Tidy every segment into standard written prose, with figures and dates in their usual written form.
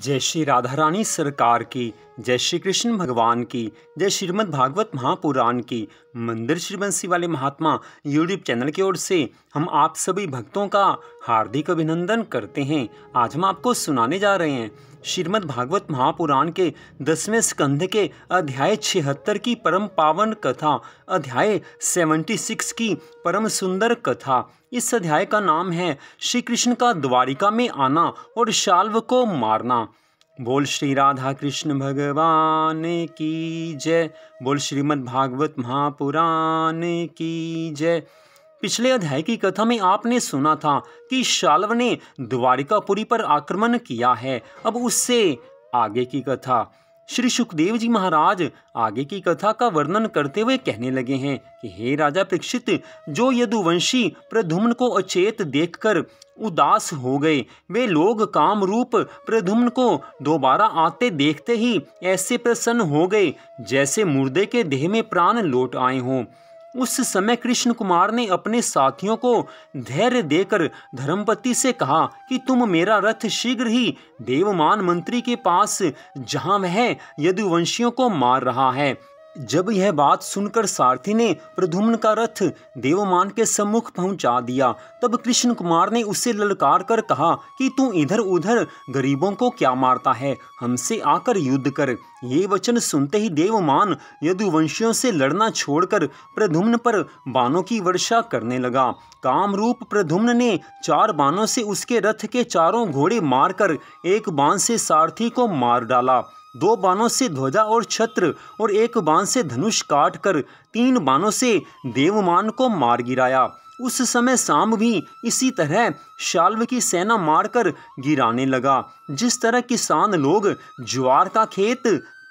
जय श्री राधा रानी सरकार की, जय श्री कृष्ण भगवान की, जय श्रीमद् भागवत महापुराण की। मंदिर श्री बंसी वाले महात्मा यूट्यूब चैनल की ओर से हम आप सभी भक्तों का हार्दिक अभिनंदन करते हैं। आज हम आपको सुनाने जा रहे हैं श्रीमद् भागवत महापुराण के 10वें स्कंध के अध्याय 76 की परम पावन कथा, अध्याय 76 की परम सुंदर कथा। इस अध्याय का नाम है श्री कृष्ण का द्वारिका में आना और शाल्व को मारना। बोल श्री राधा कृष्ण भगवान की जय। बोल श्रीमद् भागवत महापुराण की जय। पिछले अध्याय की कथा में आपने सुना था कि शाल्व ने द्वारिकापुरी पर आक्रमण किया है। अब उससे आगे की कथा। श्री सुखदेव जी महाराज आगे की कथा का वर्णन करते हुए कहने लगे हैं कि हे राजा परीक्षित, जो यदुवंशी प्रद्युम्न को अचेत देखकर उदास हो गए, वे लोग काम रूप प्रद्युम्न को दोबारा आते देखते ही ऐसे प्रसन्न हो गए जैसे मुर्दे के देह में प्राण लौट आए हों। उस समय कृष्ण कुमार ने अपने साथियों को धैर्य देकर धर्मपति से कहा कि तुम मेरा रथ शीघ्र ही देवमान मंत्री के पास, जहां वह यदुवंशियों को मार रहा है। जब यह बात सुनकर सारथी ने प्रद्युम्न का रथ देवमान के सम्मुख पहुंचा दिया, तब कृष्ण कुमार ने उसे ललकार कर कहा कि तू इधर उधर गरीबों को क्या मारता है, हमसे आकर युद्ध कर। ये वचन सुनते ही देवमान यदुवंशियों से लड़ना छोड़कर प्रद्युम्न पर बाणों की वर्षा करने लगा। कामरूप प्रद्युम्न ने 4 बाणों से उसके रथ के चारों घोड़े मारकर एक बाण से सारथी को मार डाला, 2 बाणों से ध्वजा और छत्र और 1 बाण से धनुष काट कर 3 बाणों से देवमान को मार गिराया। उस समय सांब भी इसी तरह शाल्व की सेना मारकर गिराने लगा, जिस तरह किसान लोग ज्वार का खेत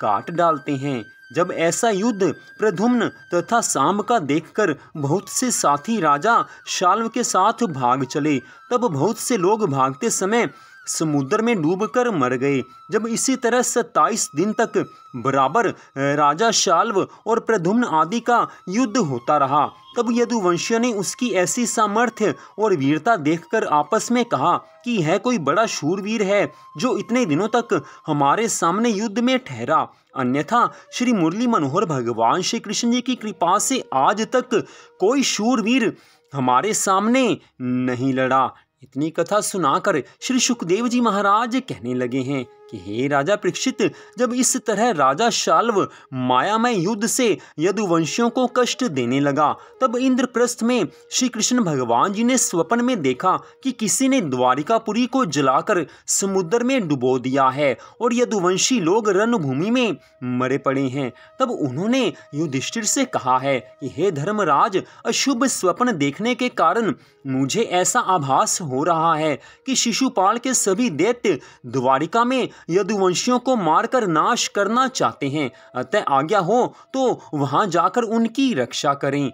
काट डालते हैं। जब ऐसा युद्ध प्रद्युम्न तथा सांब का देखकर बहुत से साथी राजा शाल्व के साथ भाग चले। तब बहुत से लोग भागते समय समुद्र में डूबकर मर गए। जब इसी तरह 27 दिन तक बराबर राजा शाल्व और प्रद्युम्न आदि का युद्ध होता रहा, तब यदुवंशियों ने उसकी ऐसी सामर्थ्य और वीरता देखकर आपस में कहा कि यह कोई बड़ा शूरवीर है जो इतने दिनों तक हमारे सामने युद्ध में ठहरा। अन्यथा श्री मुरली मनोहर भगवान श्री कृष्ण जी की कृपा से आज तक कोई शूरवीर हमारे सामने नहीं लड़ा। इतनी कथा सुनाकर श्री सुखदेव जी महाराज कहने लगे हैं कि हे राजा परीक्षित, जब इस तरह राजा शाल्व मायामय युद्ध से यदुवंशियों को कष्ट देने लगा, तब इंद्रप्रस्थ में श्री कृष्ण भगवान जी ने स्वप्न में देखा कि किसी ने द्वारिकापुरी को जलाकर समुद्र में डुबो दिया है और यदुवंशी लोग रणभूमि में मरे पड़े हैं। तब उन्होंने युधिष्ठिर से कहा है कि हे धर्मराज, अशुभ स्वप्न देखने के कारण मुझे ऐसा आभास हो रहा है कि शिशुपाल के सभी दैत्य द्वारिका में यदुवंशियों को मारकर नाश करना चाहते हैं। अतः आज्ञा हो तो वहां जाकर उनकी रक्षा करें।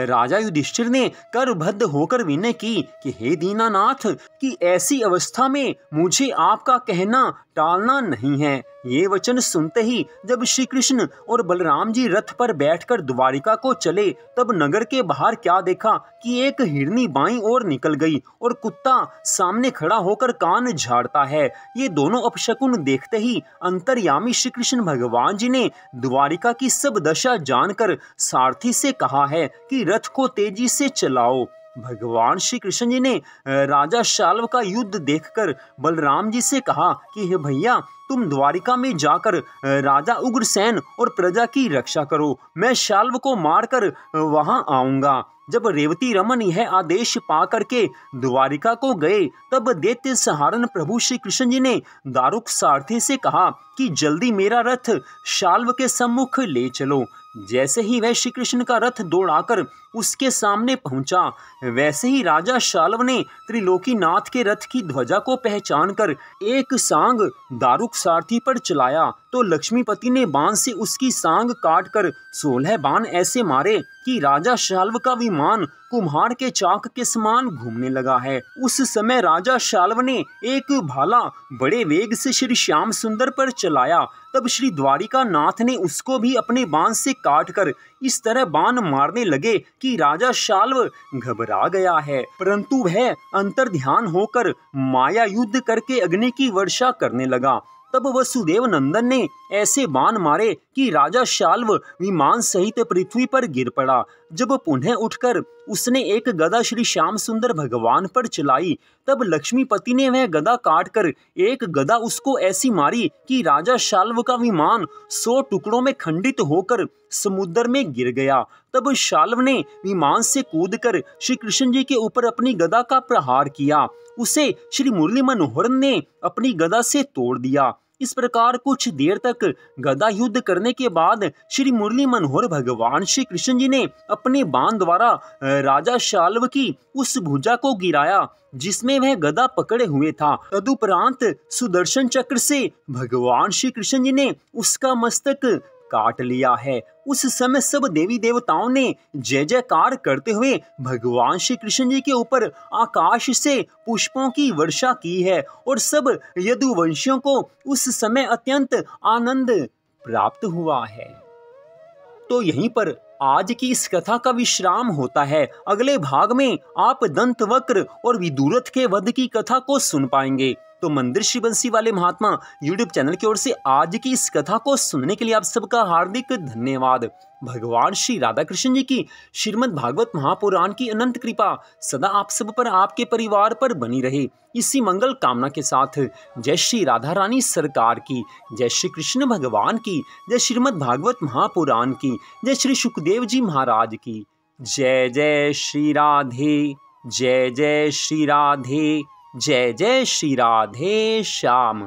राजा युधिष्ठिर ने करबद्ध होकर विनय की कि हे दीनानाथ, कि ऐसी अवस्था में मुझे आपका कहना टालना नहीं है। ये वचन सुनते ही जब श्री कृष्ण और बलराम जी रथ पर बैठकर द्वारिका को चले, तब नगर के बाहर क्या देखा कि एक हिरनी बाईं ओर निकल गई और कुत्ता सामने खड़ा होकर कान झाड़ता है। ये दोनों अपशकुन देखते ही अंतर्यामी श्री कृष्ण भगवान जी ने द्वारिका की सब दशा जानकर सारथी से कहा है कि रथ को तेजी से चलाओ। भगवान श्री कृष्ण जी ने राजा शाल्व का युद्ध देखकर बलराम जी से कहा कि हे भैया, तुम द्वारिका में जाकर राजा उग्रसेन और प्रजा की रक्षा करो, मैं शाल्व को मारकर वहां आऊंगा। जब रेवती रमन यह आदेश पा करके द्वारिका को गए, तब दैत्य सहारण प्रभु श्री कृष्ण जी ने दारुक सारथी से कहा कि जल्दी मेरा रथ शाल्व के सम्मुख ले चलो। जैसे ही वह श्री कृष्ण का रथ दौड़ाकर उसके सामने पहुंचा, वैसे ही राजा शाल्व ने त्रिलोकीनाथ के रथ की ध्वजा को पहचानकर एक सांग दारुक सारथी पर चलाया, तो लक्ष्मीपति ने बाण से उसकी सांग काटकर 16 बाण ऐसे मारे कि राजा शाल्व का विमान कुम्हार के चाक के समान घूमने लगा है। उस समय राजा शाल्व ने एक भाला बड़े वेग से श्री श्याम सुंदर पर चलाया, तब श्री द्वारिका नाथ ने उसको भी अपने बाण से काटकर इस तरह बाण मारने लगे कि राजा शाल्व घबरा गया है, परंतु वह अंतर्ध्यान होकर माया युद्ध करके अग्नि की वर्षा करने लगा। तब वसुदेव नंदन ने ऐसे बाण मारे कि राजा शाल्व विमान सहित पृथ्वी पर गिर पड़ा। जब पुनः उठकर उसने एक गदा श्री श्याम सुंदर भगवान पर चलाई, तब लक्ष्मीपति ने वह गदा काटकर एक गदा उसको ऐसी मारी कि राजा शाल्व का विमान 100 टुकड़ों में खंडित होकर समुद्र में गिर गया। तब शाल्व ने विमान से कूदकर श्री कृष्ण जी के ऊपर अपनी गदा का प्रहार किया। उसे श्री मुरली मनोहर ने अपनी गदा से तोड़ दिया। इस प्रकार कुछ देर तक गदा युद्ध करने के बाद श्री मुरली मनोहर भगवान श्री कृष्ण जी ने अपने बाण द्वारा राजा शाल्व की उस भुजा को गिराया जिसमें वह गदा पकड़े हुए था। तदुपरांत सुदर्शन चक्र से भगवान श्री कृष्ण जी ने उसका मस्तक काट लिया है। उस समय सब देवी देवताओं ने जय जयकार करते हुए भगवान श्री कृष्ण जी के ऊपर आकाश से पुष्पों की वर्षा की है और सब यदुवंशियों को उस समय अत्यंत आनंद प्राप्त हुआ है। तो यहीं पर आज की इस कथा का विश्राम होता है। अगले भाग में आप दंतवक्र और विदुरथ के वध की कथा को सुन पाएंगे। तो मंदिर श्री बंसी वाले महात्मा यूट्यूब चैनल की ओर से आज की इस कथा को सुनने के लिए आप सबका हार्दिक धन्यवाद। भगवान श्री राधा कृष्ण जी की श्रीमद् भागवत महापुराण की अनंत कृपा सदा आप सब पर, आपके परिवार पर बनी रहे। इसी मंगल कामना के साथ जय श्री राधा रानी सरकार की, जय श्री कृष्ण भगवान की, जय श्रीमद् भागवत महापुराण की, जय श्री सुखदेव जी महाराज की। जय जय श्री राधे, जय जय श्री राधे, जय जय श्री राधे श्याम।